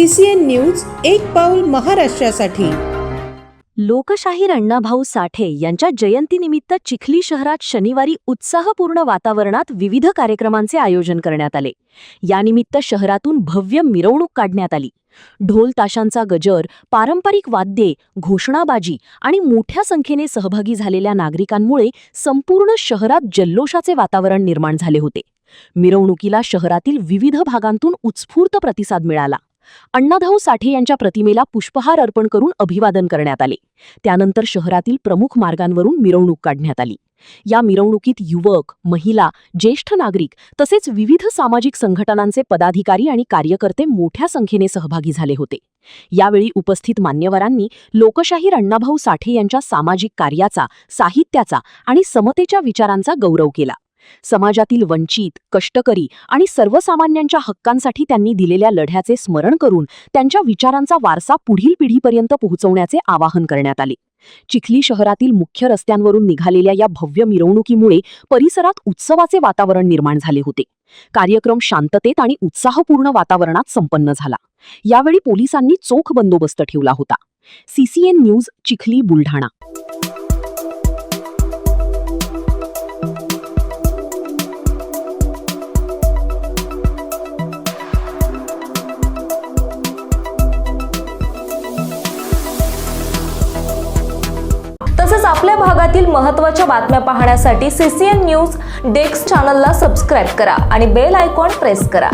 CCN news एक पाऊल महाराष्ट्रासाठी। लोकशाहीर अण्णाभाऊ साठे यांच्या जयंतीनिमित्त चिखली शहरात शनिवारी उत्साहपूर्ण वातावरणात विविध कार्यक्रमांचे आयोजन करण्यात आले। यानिमित्त शहरातून भव्य मिरवणूक काढण्यात आली। ढोल ताशांचा गजर, पारंपरिक वाद्ये, घोषणाबाजी आणि मोठ्या संख्येने सहभागी झालेल्या नागरिकांमुळे संपूर्ण शहरात जल्लोषाचे वातावरण निर्माण झाले होते। मिरवणुकीला शहरातील विविध भागांतून उत्स्फूर्त प्रतिसाद मिळाला। अण्णाभाऊ साठे यांच्या प्रतिमेला पुष्पहार अर्पण करून अभिवादन करण्यात आले। त्यानंतर शहरातील प्रमुख मार्गांवरून मिरवणूक काढण्यात आली। या मिरवणुकीत युवक, महिला, ज्येष्ठ नागरिक तसेच विविध सामाजिक संघटनांचे पदाधिकारी आणि कार्यकर्ते मोठ्या संख्येने सहभागी झाले होते। यावेळी उपस्थित मान्यवरांनी लोकशाहीर अण्णाभाऊ साठे यांच्या सामाजिक कार्याचा, साहित्याचा आणि समतेच्या विचारांचा गौरव केला। समाजातील वंचित, कष्टकरी आणि सर्वसामान्यांच्या हक्कांसाठी त्यांनी दिलेल्या लढ्याचे स्मरण करून त्यांच्या विचारांचा वारसा पुढील पिढीपर्यंत पोहोचवण्याचे आवाहन करण्यात आले। चिखली शहरातील मुख्य रस्त्यांवरून निघालेल्या या भव्य मिरवणुकीमुळे परिसरात उत्सवाचे वातावरण निर्माण झाले होते। कार्यक्रम शांततेत आणि उत्साहपूर्ण वातावरणात संपन्न झाला। यावेळी पोलिसांनी चोख बंदोबस्त ठेवला होता। CCN news, Chikhli, Buldhana. तसेच आपल्या भागातील महत्त्वाच्या बातम्या पाहण्यासाठी CCN न्यूज डेस्क चॅनलला सबस्क्राइब करा आणि बेल आयकॉन प्रेस करा।